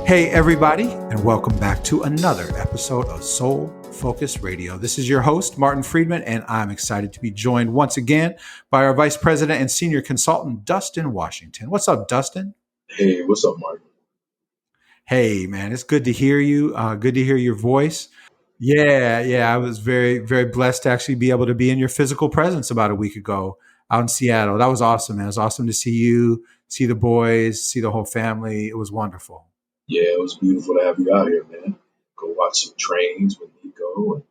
Hey, everybody, and welcome back to another episode of Soul Focus Radio. This is your host, Martin Friedman, and I'm excited to be joined once again by our Vice President and Senior Consultant, Dustin Washington. What's up, Dustin? Hey, what's up, Martin? Hey, man, it's good to hear you. Good to hear your voice. Yeah, I was very, very blessed to actually be able to be in your physical presence about a week ago out in Seattle. That was awesome, man. It was awesome to see you, see the boys, see the whole family. It was wonderful. Yeah, it was beautiful to have you out here, man. Go watch some trains with Nico and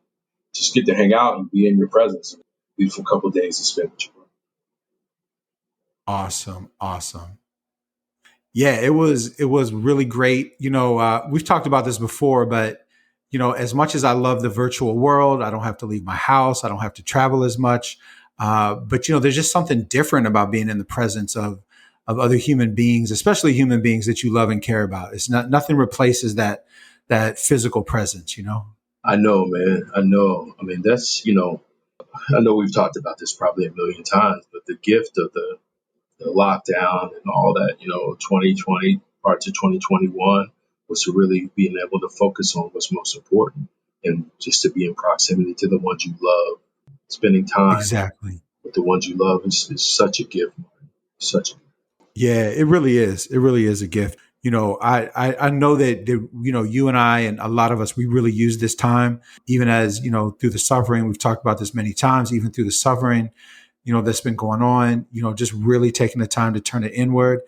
just get to hang out and be in your presence. Beautiful couple of days to spend with you. Awesome. Yeah, it was really great. We've talked about this before, but as much as I love the virtual world, I don't have to leave my house. I don't have to travel as much. But there's just something different about being in the presence of other human beings, especially human beings that you love and care about. It's nothing replaces that physical presence. I know, man. I know. I mean, I know we've talked about this probably a million times, but the gift of the lockdown and all that, 2020, parts of 2021, was to really being able to focus on what's most important and just to be in proximity to the ones you love. Spending time Exactly. with the ones you love is such a gift, Martin. Such a gift. Yeah, it really is. It really is a gift. I know that you and I and a lot of us, we really use this time, even as, through the suffering, we've talked about this many times, even through the suffering, that's been going on, just really taking the time to turn it inward.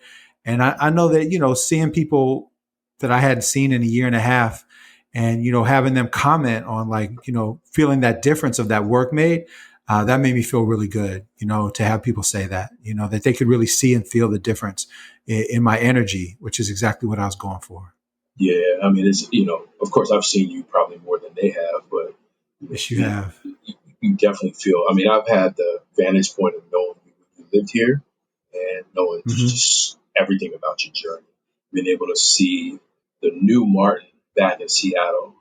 And I know that, seeing people that I hadn't seen in a year and a half and, having them comment on like, feeling that difference of that work made, that made me feel really good, to have people say that, that they could really see and feel the difference in my energy, which is exactly what I was going for. Yeah, I mean, of course, I've seen you probably more than they have, but Yes, you have. you definitely feel. I mean, I've had the vantage point of knowing you lived here and knowing Hmm. just everything about your journey, being able to see the new Martin back in Seattle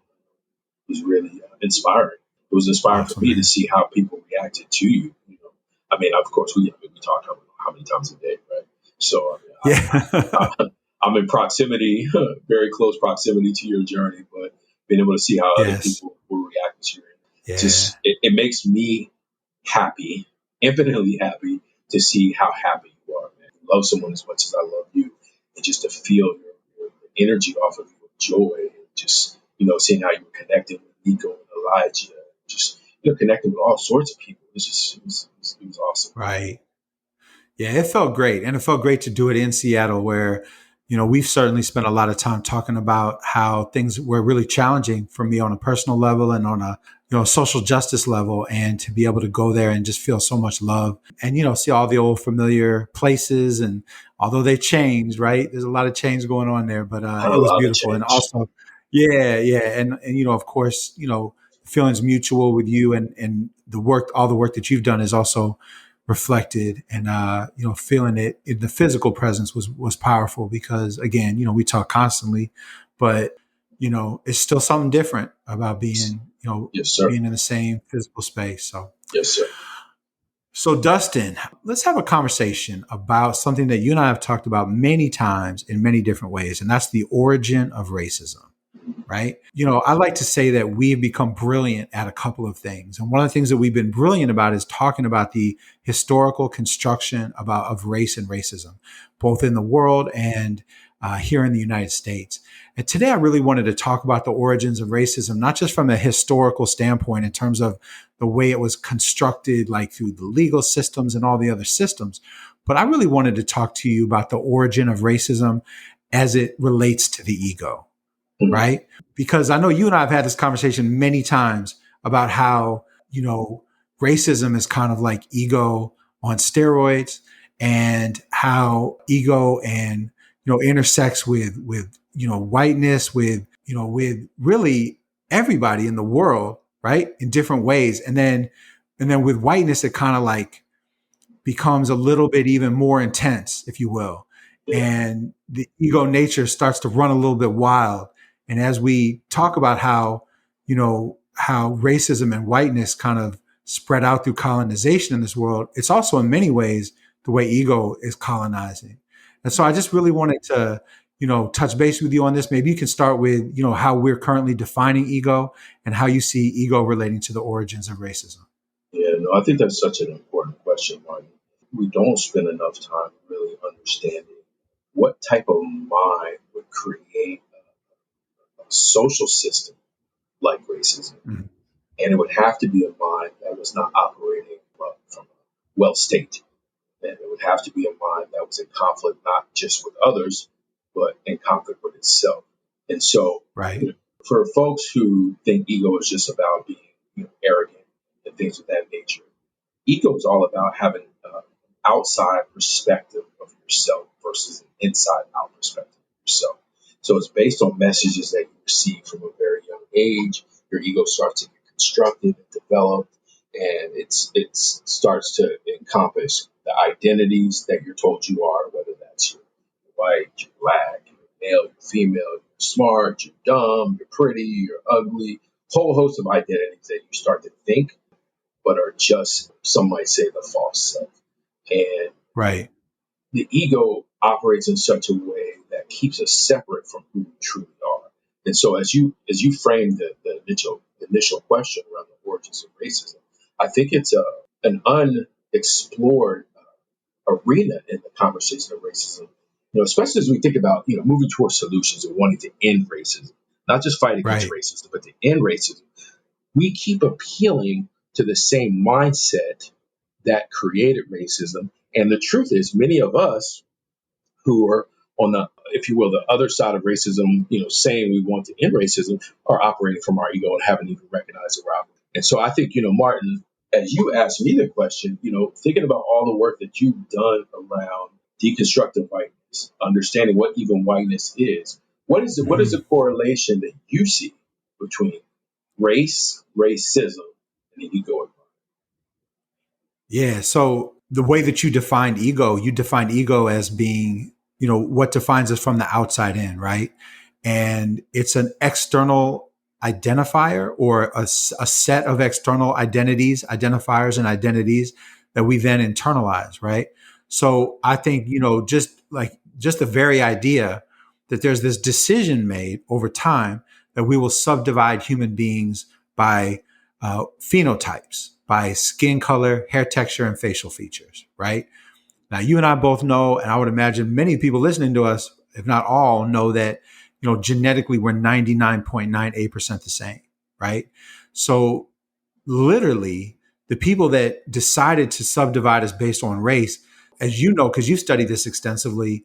was really inspiring. It was inspiring for Awesome, me to man. see how people reacted to you. I mean, of course, we talk how many times a day, right? So I mean, Yeah. I'm in proximity, very close proximity to your journey, but being able to see how other Yes. people were reacting to it, Yeah. it makes me happy, infinitely happy to see how happy you are, man. You love someone as much as I love you, and just to feel your energy off of you with joy, and just seeing how you were connecting with Nico and Elijah, just connecting with all sorts of people. It was awesome. Right. Yeah, it felt great. And it felt great to do it in Seattle where, we've certainly spent a lot of time talking about how things were really challenging for me on a personal level and on a, social justice level. And to be able to go there and just feel so much love and, see all the old familiar places. And although they changed, right? There's a lot of change going on there, but A it was lot of beautiful. And change. also, yeah. And, of course, feelings mutual with you and all the work that you've done is also reflected and feeling it in the physical presence was powerful because again we talk constantly but it's still something different about being Yes, sir. being in the same physical space. Yes, sir. So Dustin, let's have a conversation about something that you and I have talked about many times in many different ways, and that's the origin of racism. Right? I like to say that we've become brilliant at a couple of things. And one of the things that we've been brilliant about is talking about the historical construction of race and racism, both in the world and here in the United States. And today I really wanted to talk about the origins of racism, not just from a historical standpoint in terms of the way it was constructed, like through the legal systems and all the other systems, but I really wanted to talk to you about the origin of racism as it relates to the ego. Mhm. Right? Because I know you and I have had this conversation many times about how, racism is kind of like ego on steroids and how ego and, intersects with, whiteness, with really everybody in the world, right? In different ways. And then with whiteness, it kind of like becomes a little bit even more intense, if you will. Yeah. And the ego nature starts to run a little bit wild. And as we talk about how racism and whiteness kind of spread out through colonization in this world, it's also in many ways the way ego is colonizing. And so I just really wanted to touch base with you on this. Maybe you can start with, how we're currently defining ego and how you see ego relating to the origins of racism. Yeah, no, I think that's such an important question, Martin. We don't spend enough time really understanding what type of mind would create a social system like racism. Mhm. And it would have to be a mind that was not operating from a well state. And it would have to be a mind that was in conflict, not just with others, but in conflict with itself. And so, Right. for folks who think ego is just about being arrogant and things of that nature, ego is all about having an outside perspective of yourself versus an inside out perspective of yourself. So it's based on messages that you receive from a very young age. Your ego starts to get constructed and developed, and it starts to encompass the identities that you're told you are, whether that's you're white, you're black, you're male, you're female, you're smart, you're dumb, you're pretty, you're ugly, whole host of identities that you start to think but are just, some might say, the false self. And Right. the ego operates in such a way that keeps us separate from who we truly are. And so as you frame the initial question around the origins of racism, I think it's an unexplored arena in the conversation of racism. Especially as we think about moving towards solutions and wanting to end racism, not just fight against Right. racism, but to end racism. We keep appealing to the same mindset that created racism. And the truth is, many of us who are on the, if you will, the other side of racism, saying we want to end racism, are operating from our ego and haven't even recognized it. And so I think, Martin, as you asked me the question, thinking about all the work that you've done around deconstructive whiteness, understanding what even whiteness is, what is the Mhm. correlation that you see between race, racism, and the ego? Yeah. So the way that you defined ego as being, what defines us from the outside in, right? And it's an external identifier or a set of external identities, identifiers, and identities that we then internalize, right? So I think, just the very idea that there's this decision made over time that we will subdivide human beings by phenotypes, by skin color, hair texture, and facial features, right? Now, you and I both know, and I would imagine many people listening to us, if not all, know that, genetically we're 99.98% the same, right? So literally, the people that decided to subdivide us based on race, as you know, because you studied this extensively,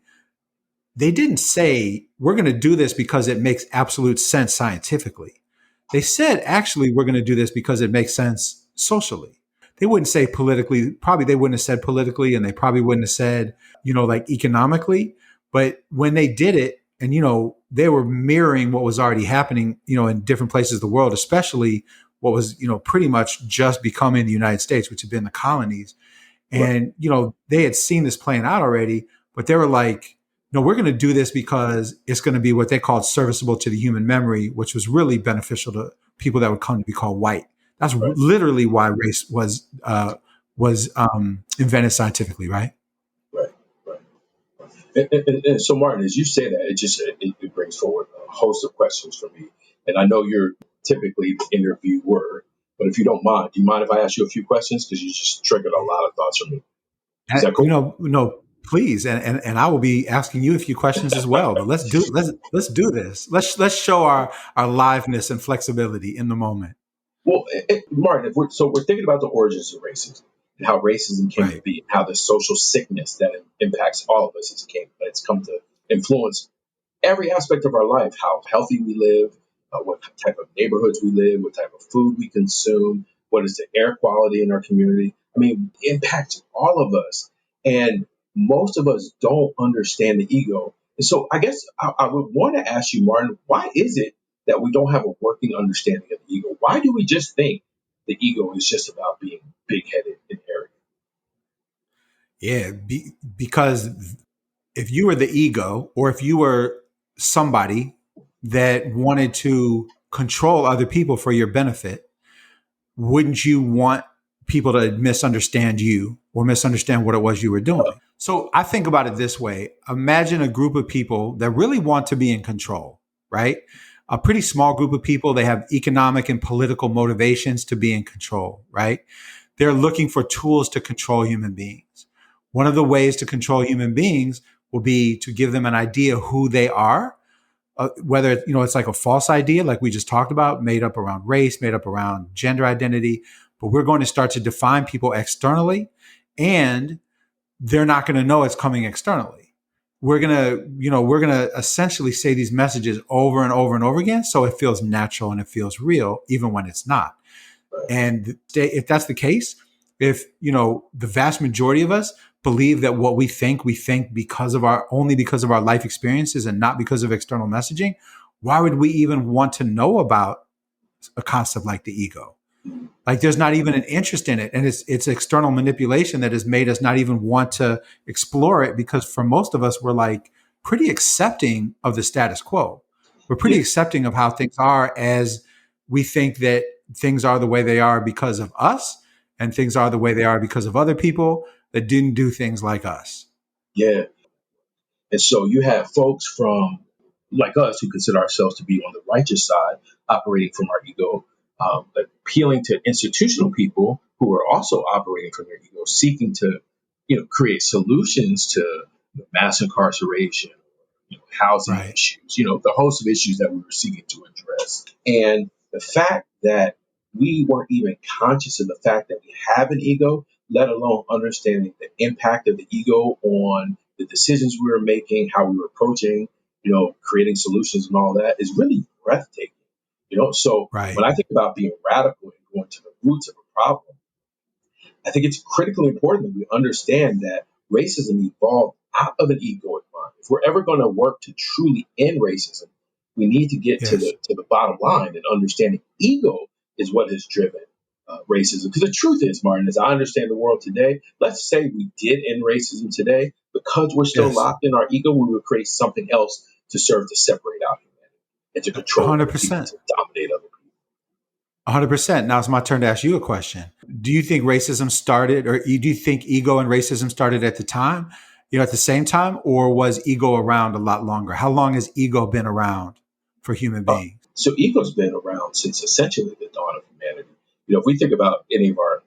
they didn't say, we're going to do this because it makes absolute sense scientifically. They said, actually, we're going to do this because it makes sense socially. They wouldn't say politically, probably they wouldn't have said politically, and they probably wouldn't have said, like economically. But when they did it, and, they were mirroring what was already happening, in different places of the world, especially what was, pretty much just becoming the United States, which had been the colonies. Right, And, they had seen this playing out already, but they were like, no, we're going to do this because it's going to be what they called serviceable to the human memory, which was really beneficial to people that would come to be called white. That's right, literally why race was invented scientifically, right? right, right. And so, Martin, as you say that, it brings forward a host of questions for me. And I know you're typically the interviewer, but if you don't mind, do you mind if I ask you a few questions? Because you just triggered a lot of thoughts for me. Is that cool? No, please, and I will be asking you a few questions as well. But let's do this. Let's show our liveness and flexibility in the moment. Well, Martin, we're thinking about the origins of racism and how racism came to Right. be, how the social sickness that impacts all of us it's come to influence every aspect of our life, how healthy we live, what type of neighborhoods we live, what type of food we consume, what is the air quality in our community. I mean, it impacts all of us. And most of us don't understand the ego. And so I guess I would want to ask you, Martin, why is it that we don't have a working understanding of the ego? Why do we just think the ego is just about being big headed and arrogant? Yeah, because if you were the ego, or if you were somebody that wanted to control other people for your benefit, wouldn't you want people to misunderstand you or misunderstand what it was you were doing? So I think about it this way. Imagine a group of people that really want to be in control, right? A pretty small group of people, they have economic and political motivations to be in control, right? They're looking for tools to control human beings. One of the ways to control human beings will be to give them an idea who they are, whether it's like a false idea, like we just talked about, made up around race, made up around gender identity. But we're going to start to define people externally, and they're not going to know it's coming externally. We're going to essentially say these messages over and over and over again, so it feels natural and it feels real, even when it's not. And if that's the case, if the vast majority of us believe that what we think because of our life experiences and not because of external messaging, why would we even want to know about a concept like the ego? Like there's not even an interest in it. And it's external manipulation that has made us not even want to explore it, because for most of us, we're like pretty accepting of the status quo. We're pretty accepting of how things are, as we think that things are the way they are because of us, and things are the way they are because of other people that didn't do things like us. Yeah. And so you have folks from like us who consider ourselves to be on the righteous side, operating from our ego, appealing to institutional people who are also operating from their ego, seeking to, create solutions to mass incarceration, housing Right. issues, the host of issues that we were seeking to address. And the fact that we weren't even conscious of the fact that we have an ego, let alone understanding the impact of the ego on the decisions we were making, how we were approaching, creating solutions and all that, is really breathtaking. So Right. when I think about being radical and going to the roots of a problem, I think it's critically important that we understand that racism evolved out of an egoic mind. If we're ever going to work to truly end racism, we need to get to Yes. the bottom line and understanding ego is what has driven racism. Because the truth is, Martin, as I understand the world today, let's say we did end racism today, because we're still Yes. locked in our ego, we would create something else to serve to separate out humanity and to control other people, 100%. to dominate other people. 100%. Now it's my turn to ask you a question. Do you think racism started, or do you think ego and racism started at the time, at the same time, or was ego around a lot longer? How long has ego been around for human beings? So ego's been around since essentially the dawn of humanity. If we think about any of our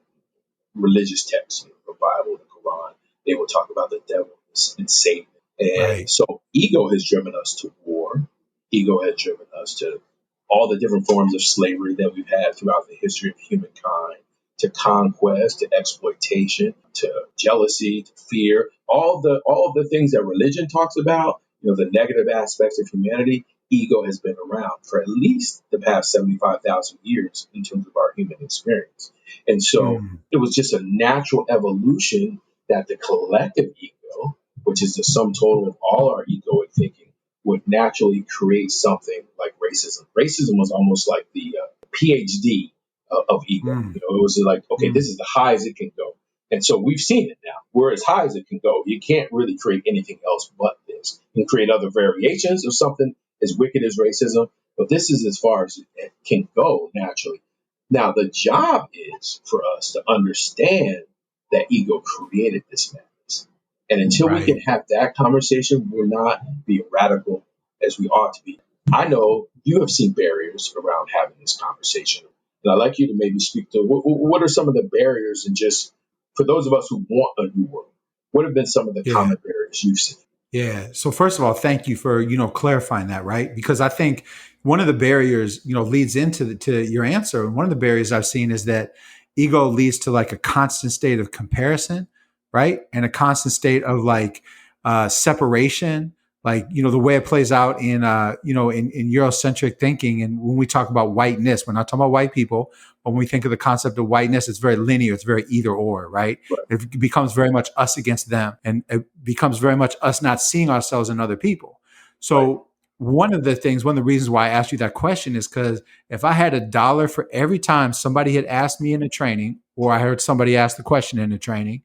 religious texts, the Bible, the Quran, they will talk about the devil and Satan. And Right. so ego has driven us to war. Ego has driven us to all the different forms of slavery that we've had throughout the history of humankind, to conquest, to exploitation, to jealousy, to fear, all of the things that religion talks about, the negative aspects of humanity. Ego has been around for at least the past 75,000 years in terms of our human experience. And so Mm, it was just a natural evolution that the collective ego, which is the sum total of all our egoic thinking, would naturally create something like racism. Racism was almost like the PhD of ego. mm, It was like, okay, mm. this is the high as it can go. And so we've seen it now. We're as high as it can go. You can't really create anything else but this. You can create other variations of something as wicked as racism, but this is as far as it can go naturally. Now, the job is for us to understand that ego created this madness. And until we can Right. have that conversation, we're not being radical as we ought to be. I know you have seen barriers around having this conversation. And I'd like you to maybe speak to what are some of the barriers, and just for those of us who want a new world, what have been some of the Yeah. common barriers you've seen? Yeah. So first of all, thank you for, clarifying that, right? Because I think one of the barriers, leads into to your answer. And one of the barriers I've seen is that ego leads to like a constant state of comparison, right? And a constant state of like separation, like, the way it plays out in in Eurocentric thinking. And when we talk about whiteness, we're not talking about white people, but when we think of the concept of whiteness, it's very linear, it's very either or, right? Right, It becomes very much us against them. And it becomes very much us not seeing ourselves in other people. right, So one of the reasons why I asked you that question is because if I had $1 for every time somebody had asked me in a training, or I heard somebody ask the question in a training,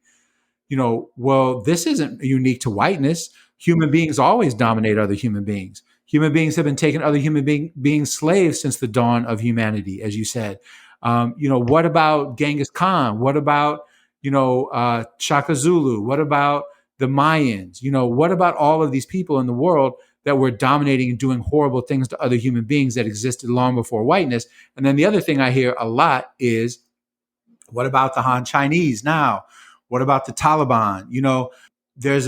well, this isn't unique to whiteness. Human beings always dominate other human beings. Human beings have been taking other being slaves since the dawn of humanity, as you said. What about Genghis Khan? What about, Shaka Zulu? What about, the Mayans? What about all of these people in the world that were dominating and doing horrible things to other human beings that existed long before whiteness? And then the other thing I hear a lot is, what about the Han Chinese now? What about the Taliban? There's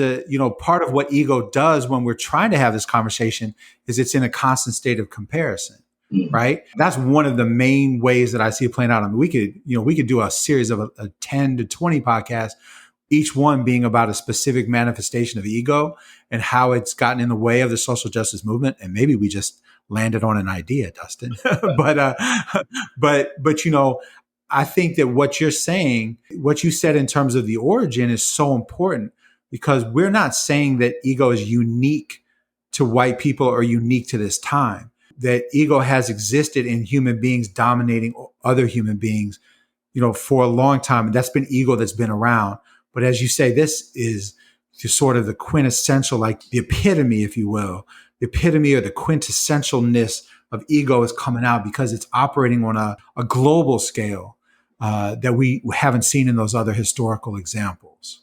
part of what ego does when we're trying to have this conversation is it's in a constant state of comparison, Mm. right? That's one of the main ways that I see it playing out. I mean, we could do a series of a 10 to 20 podcasts, each one being about a specific manifestation of ego and how it's gotten in the way of the social justice movement. And maybe we just landed on an idea, Dustin. but I think that what you're saying, what you said in terms of the origin is so important, because we're not saying that ego is unique to white people or unique to this time. That ego has existed in human beings dominating other human beings, for a long time. And that's been ego that's been around. But as you say, this is just sort of the quintessential, like the epitome, if you will, the epitome or the quintessentialness of ego is coming out because it's operating on a global scale that we haven't seen in those other historical examples.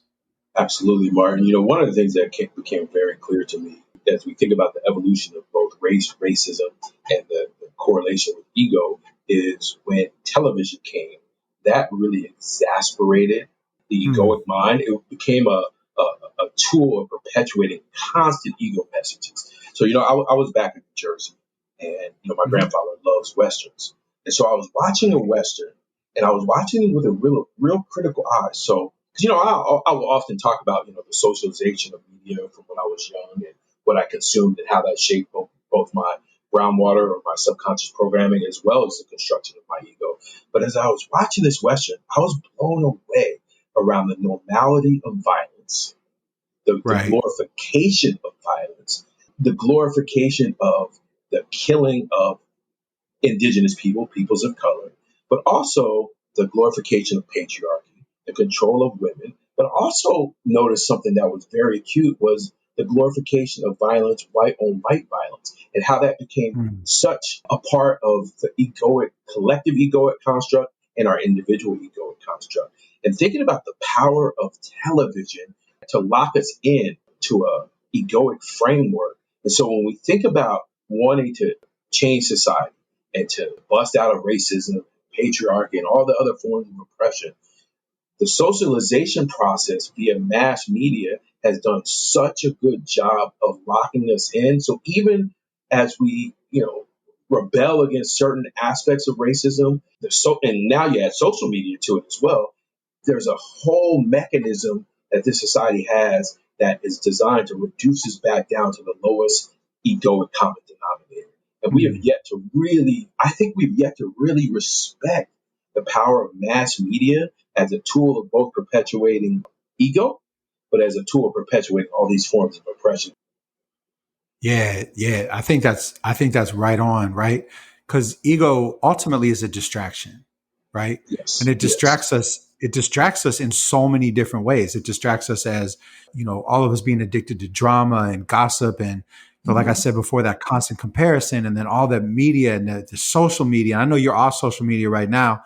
Absolutely, Martin. One of the things that became very clear to me as we think about the evolution of both racism, and the correlation with ego is when television came, that really exasperated the Hmm. egoic mind. It became a tool of perpetuating constant ego messages. So, I was back in New Jersey, and, my Hmm. grandfather loves Westerns. And so I was watching a Western, and I was watching it with a real critical eye. So, because I will often talk about the socialization of media from when I was young and what I consumed and how that shaped both my groundwater or my subconscious programming as well as the construction of my ego. But as I was watching this Western, I was blown away around the normality of violence, the Right. glorification of violence, the glorification of the killing of indigenous people, peoples of color, but also the glorification of patriarchy, the control of women, but also notice something that was very acute was the glorification of violence, white on white violence, and how that became Hmm. such a part of the collective egoic construct and our individual egoic construct. And thinking about the power of television to lock us in to a egoic framework. And so when we think about wanting to change society, and to bust out of racism, patriarchy, and all the other forms of oppression. The socialization process via mass media has done such a good job of locking us in. So even as we, rebel against certain aspects of racism, and now you add social media to it as well, there's a whole mechanism that this society has that is designed to reduce us back down to the lowest egoic common denominator. And we have Hmm. yet to really, I think we've yet to really respect the power of mass media as a tool of both perpetuating ego, but as a tool of perpetuating all these forms of oppression. Yeah, yeah. I think that's right on, right? Because ego ultimately is a distraction, right? And Yes, it yes. distracts us. It distracts us in so many different ways. It distracts us as, all of us being addicted to drama and gossip and, like I Mhm. said before, that constant comparison, and then all that media and the social media. I know you're off social media right now.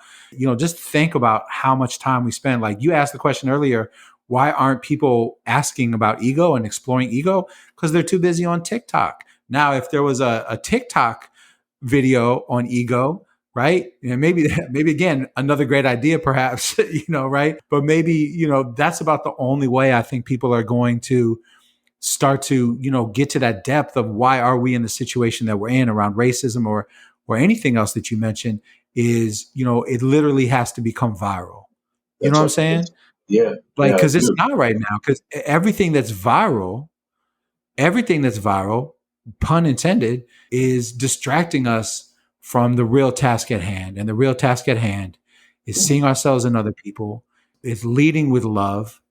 Just think about how much time we spend. Like you asked the question earlier, why aren't people asking about ego and exploring ego? Because they're too busy on TikTok. Now, if there was a TikTok video on ego, right? Maybe maybe again another great idea, perhaps, right? But maybe that's about the only way I think people are going to start to get to that depth of why are we in the situation that we're in around racism or anything else that you mentioned is it literally has to become viral. You know That's what I'm what it saying? is. Yeah, Like yeah, I because it's do. not right now, because everything that's viral, pun intended, is distracting us from the real task at hand. And the real task at hand is seeing ourselves in other people. It's leading with love,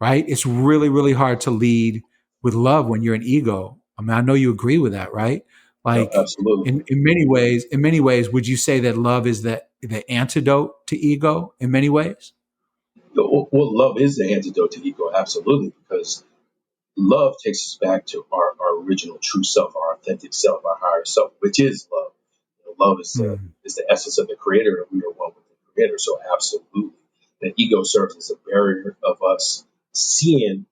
right? It's really, really hard to lead with love when you're an ego. I mean, I know you agree with that, right? No, Like absolutely. in many ways, would you say that love is the antidote to ego in many ways? Well, love is the antidote to ego, absolutely, because love takes us back to our original true self, our authentic self, our higher self, which is love. Love Mm. is the essence of the creator, and we are one with the creator. So absolutely. The ego serves as a barrier of us seeing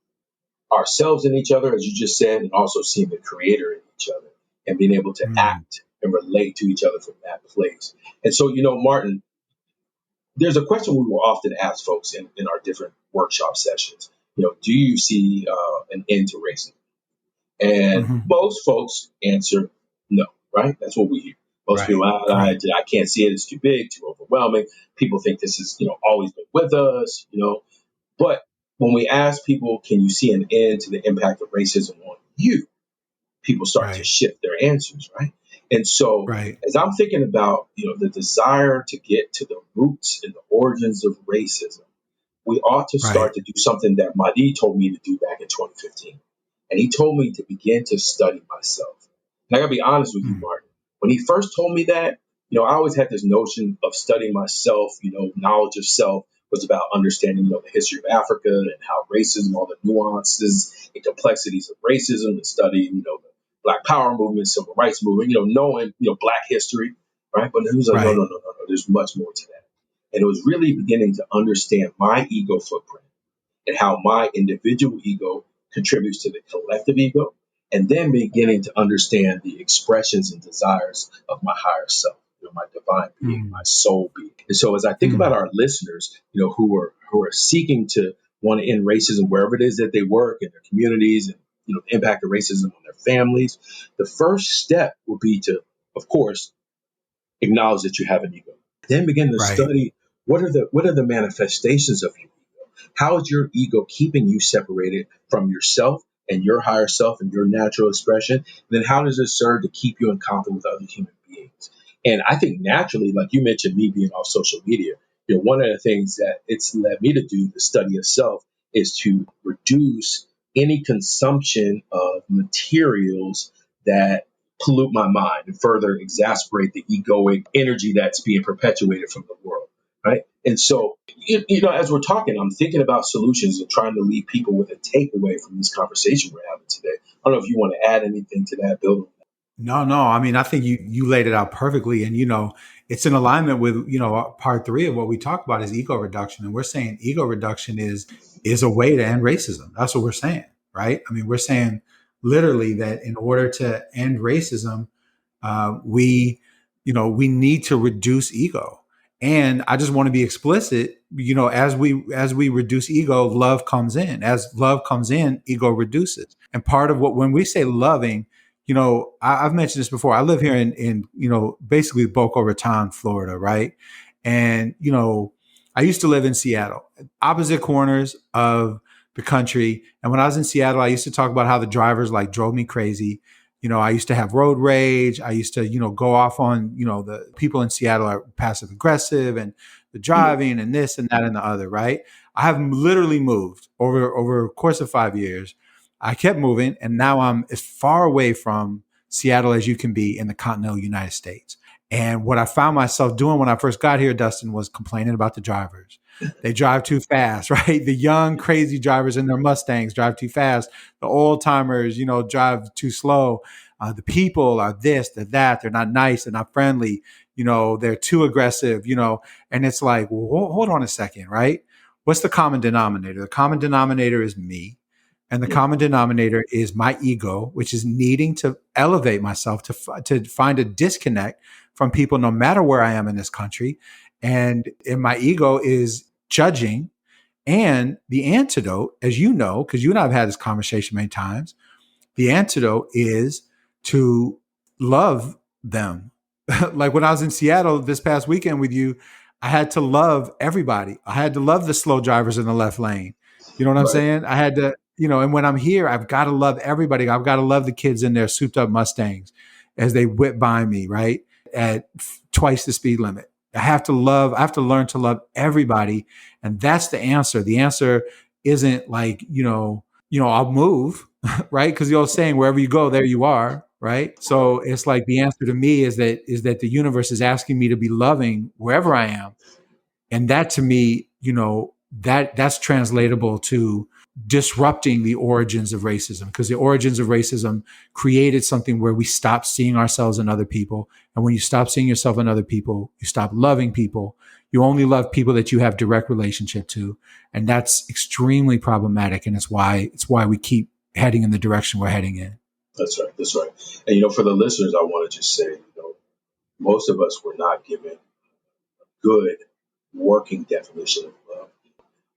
ourselves in each other, as you just said, and also seeing the creator in each other and being able to Mm. act and relate to each other from that place. And so, Martin, there's a question we will often ask folks in our different workshop sessions. Do you see an end to racism? And Hmm. most folks answer no, right? That's what we hear. Most Right. people, Right. I can't see it. It's too big, too overwhelming. People think this is, always been with us. But when we ask people, can you see an end to the impact of racism on you? People start to Right. shift their answers, right? And so, Right. as I'm thinking about, the desire to get to the roots and the origins of racism, we ought to Right. start to do something that Mahdi told me to do back in 2015. And he told me to begin to study myself. And I gotta be honest with you, Mm. Martin. When he first told me that, I always had this notion of studying myself, knowledge of self was about understanding, the history of Africa and how racism, all the nuances and complexities of racism, and studying, the Black Power movement, Civil Rights movement, knowing, Black history, right? But he was like, no, no, Right. no, no, no. There's much more to that. And it was really beginning to understand my ego footprint and how my individual ego contributes to the collective ego, and then beginning to understand the expressions and desires of my higher self, my divine being, my Mm. soul being. And so as I think about Mm. our listeners, who are seeking to want to end racism wherever it is that they work in their communities, and the impact of racism on their families, the first step will be to, of course, acknowledge that you have an ego. Then begin to Right. study what are the manifestations of your ego. How is your ego keeping you separated from yourself and your higher self and your natural expression? And then how does it serve to keep you in contact with other human beings? And I think naturally, like you mentioned, me being off social media, one of the things that it's led me to do, the study of self, is to reduce any consumption of materials that pollute my mind and further exacerbate the egoic energy that's being perpetuated from the world, right? And so, as we're talking, I'm thinking about solutions and trying to leave people with a takeaway from this conversation we're having today. I don't know if you want to add anything to that, Bill. No, no. I mean, I think you laid it out perfectly, and it's in alignment with part three of what we talked about is ego reduction, and we're saying ego reduction is a way to end racism. That's what we're saying, right? I mean, we're saying literally that in order to end racism, we we need to reduce ego. And I just want to be explicit, as we reduce ego, love comes in. As love comes in, ego reduces. And part of what, when we say loving, I've mentioned this before. I live here in basically Boca Raton, Florida, right? And I used to live in Seattle, opposite corners of the country. And when I was in Seattle, I used to talk about how the drivers like drove me crazy. I used to have road rage. I used to, go off on, the people in Seattle are passive aggressive and the Mm, driving and this and that and the other, right? I have literally moved over a course of 5 years. I kept moving, and now I'm as far away from Seattle as you can be in the continental United States. And what I found myself doing when I first got here, Dustin, was complaining about the drivers. They drive too fast, right? The young, crazy drivers in their Mustangs drive too fast. The old timers, drive too slow. The people are this, they're that. They're not nice. They're not friendly. They're too aggressive. And it's like, well, hold on a second, right? What's the common denominator? The common denominator is me. And the mm, common denominator is my ego, which is needing to elevate myself to find a disconnect from people, no matter where I am in this country. And my ego is judging. And the antidote, as you know, because you and I have had this conversation many times, the antidote is to love them. Like when I was in Seattle this past weekend with you, I had to love everybody. I had to love the slow drivers in the left lane. You know what I'm right. saying? I had to, and when I'm here, I've got to love everybody. I've got to love the kids in their souped up Mustangs as they whip by me, right? At twice the speed limit. I have to learn to love everybody. And that's the answer. The answer isn't like, I'll move, right? Because the old saying, wherever you go, there you are, right? So it's like the answer to me is that the universe is asking me to be loving wherever I am. And that to me, that's translatable to disrupting the origins of racism, because the origins of racism created something where we stopped seeing ourselves in other people. And when you stop seeing yourself in other people, you stop loving people, You only love people that you have direct relationship to, and that's extremely problematic. And it's why we keep heading in the direction we're heading in. That's right. That's right. And for the listeners, I want to just say, most of us were not given good working definition of love.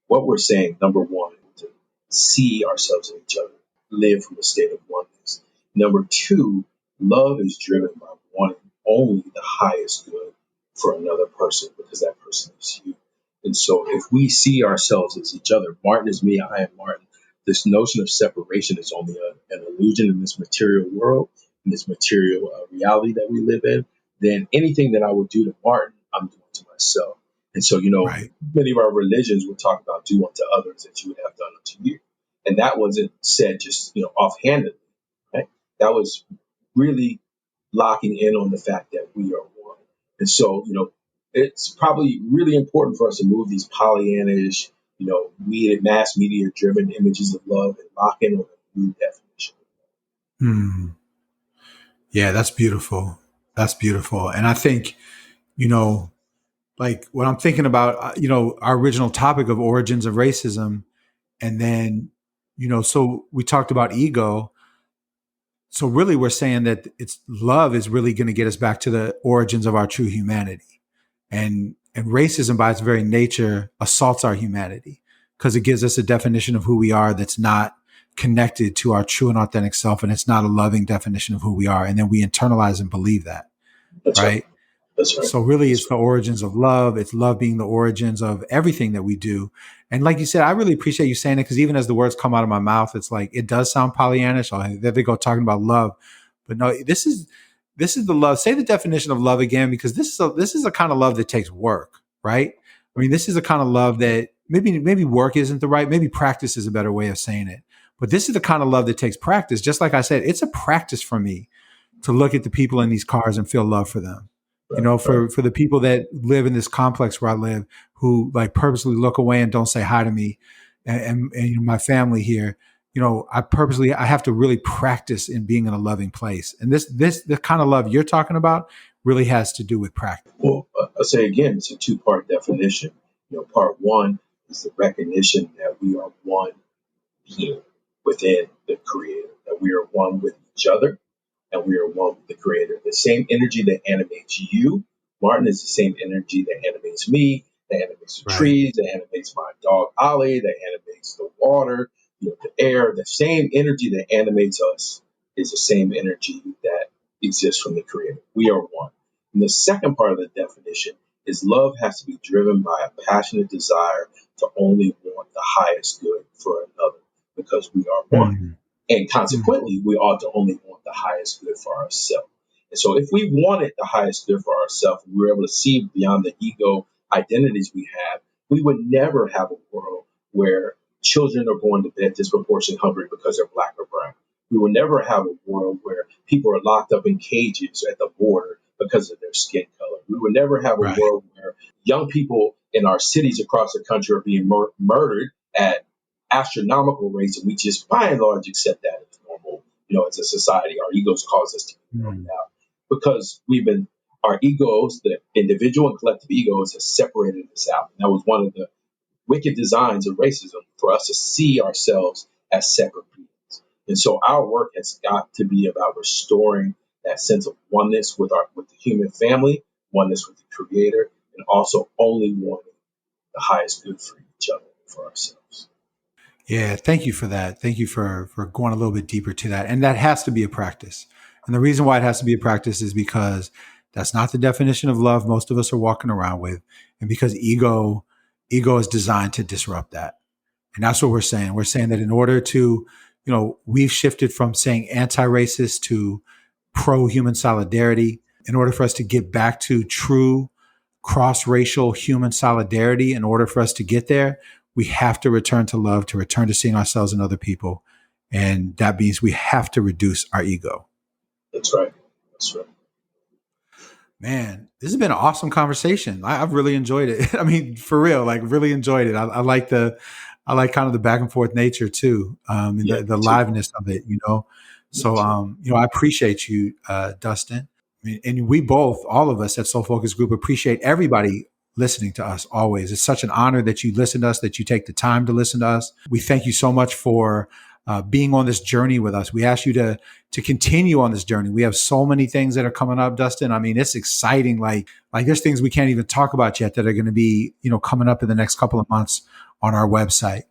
What we're saying, number one, to see ourselves in each other, live from a state of oneness. Number two, love is driven by wanting only the highest good for another person because that person is you. And so if we see ourselves as each other, Martin is me, I am Martin, this notion of separation is only an illusion in this material world, in this material reality that we live in, then anything that I would do to Martin, I'm doing to myself. And so, Right. many of our religions would talk about do unto others as you would have done unto you. And that wasn't said just, offhandedly, right? That was really locking in on the fact that we are one. And so, it's probably really important for us to move these Pollyannish, mass media driven images of love and lock in on a new definition. Hmm. Yeah, that's beautiful. That's beautiful. And I think, you know, like when I'm thinking about, our original topic of origins of racism, and then, so we talked about ego. So really we're saying that it's love is really going to get us back to the origins of our true humanity. And racism by its very nature assaults our humanity because it gives us a definition of who we are that's not connected to our true and authentic self. And it's not a loving definition of who we are. And then we internalize and believe that, That's right. right? That's right. So really That's it's the origins of love. It's love being the origins of everything that we do. And like you said, I really appreciate you saying it because even as the words come out of my mouth, it's like, it does sound Pollyannish. Oh, there they go talking about love. But no, this is the love. Say the definition of love again, because this is a kind of love that takes work, right? I mean, this is a kind of love that maybe work isn't the right, maybe practice is a better way of saying it. But this is the kind of love that takes practice. Just like I said, it's a practice for me to look at the people in these cars and feel love for them. right. Right. For the people that live in this complex where I live, who like purposely look away and don't say hi to me, and my family here, I have to really practice in being in a loving place. And the kind of love you're talking about really has to do with practice. Well, I'll say again, it's a two-part definition. Part one is the recognition that we are one being within the Creator, that we are one with each other, and we are one with the Creator. The same energy that animates you, Martin, is the same energy that animates me, that animates the Right. trees, that animates my dog Ollie, that animates the water, the air. The same energy that animates us is the same energy that exists from the Creator. We are one. And the second part of the definition is love has to be driven by a passionate desire to only want the highest good for another because we are one. Mhm. And Mhm. consequently, we ought to only want the highest good for ourselves. And so if we wanted the highest good for ourselves, and we were able to see beyond the ego identities we have, we would never have a world where children are going to bed disproportionately hungry because they're black or brown. We will never have a world where people are locked up in cages at the border because of their skin color. We would never have a Right. world where young people in our cities across the country are being murdered at astronomical rates, and we just by and large accept that as normal. As a society, our egos cause us to be burned Mhm. out because our egos, the individual and collective egos, have separated us out. And that was one of the wicked designs of racism for us to see ourselves as separate beings. And so our work has got to be about restoring that sense of oneness with the human family, oneness with the Creator, and also only wanting the highest good for each other and for ourselves. Yeah, thank you for that. Thank you for going a little bit deeper to that. And that has to be a practice. And the reason why it has to be a practice is because that's not the definition of love most of us are walking around with. And because ego is designed to disrupt that. And that's what we're saying. We're saying that in order to, we've shifted from saying anti-racist to pro-human solidarity. In order for us to get back to true cross-racial human solidarity, in order for us to get there, we have to return to love, to return to seeing ourselves in other people. And that means we have to reduce our ego. That's right. That's right. Man, this has been an awesome conversation. I've really enjoyed it. I mean, for real, like really enjoyed it. I like kind of the back and forth nature too, and Yeah, the me too. liveliness of it. Me So, too. I appreciate you, Dustin. I mean, and we both, all of us at Soul Focus Group, appreciate everybody listening to us always. It's such an honor that you listen to us, that you take the time to listen to us. We thank you so much for being on this journey with us. We ask you to continue on this journey. We have so many things that are coming up, Dustin. I mean, it's exciting. Like there's things we can't even talk about yet that are going to be, coming up in the next couple of months on our website,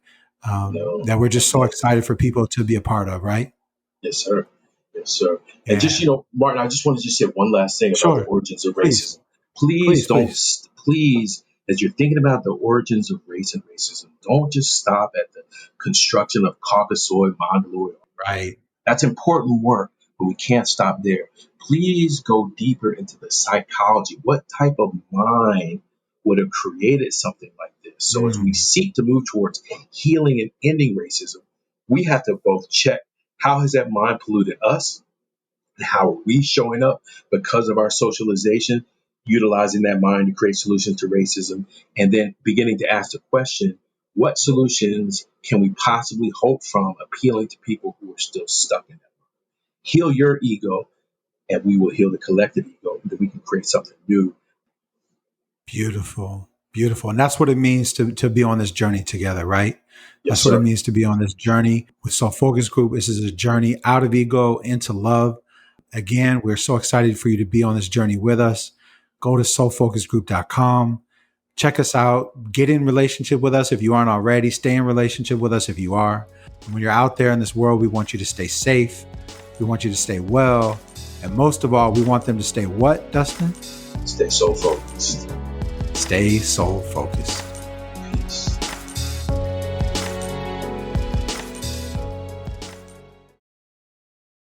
No, that we're just so excited for people to be a part of, right? yes, sir. Yes, sir. And just, Yeah. Martin, I just want to just say one last thing about the Sure. origins of Please, racism. Please please, don't, please. please, as you're thinking about the origins of race and racism, don't just stop at the construction of Caucasoid, Mongoloid. Right. That's important work, but we can't stop there. Please go deeper into the psychology. What type of mind would have created something like this? So as we Mm, seek to move towards healing and ending racism, we have to both check how has that mind polluted us and how are we showing up because of our socialization, utilizing that mind to create solutions to racism, and then beginning to ask the question, what solutions can we possibly hope from appealing to people who are still stuck in that? Heal your ego, and we will heal the collective ego, and then we can create something new. beautiful. Beautiful. And that's what it means to be on this journey together, right? Yes, That's what it sir. means to be on this journey with Soul Focus Group. This is a journey out of ego into love. Again, we're so excited for you to be on this journey with us. Go to soulfocusgroup.com. Check us out. Get in relationship with us if you aren't already. Stay in relationship with us if you are. And when you're out there in this world, we want you to stay safe. We want you to stay well. And most of all, we want them to stay what, Dustin? Stay so focused. Stay soul focused.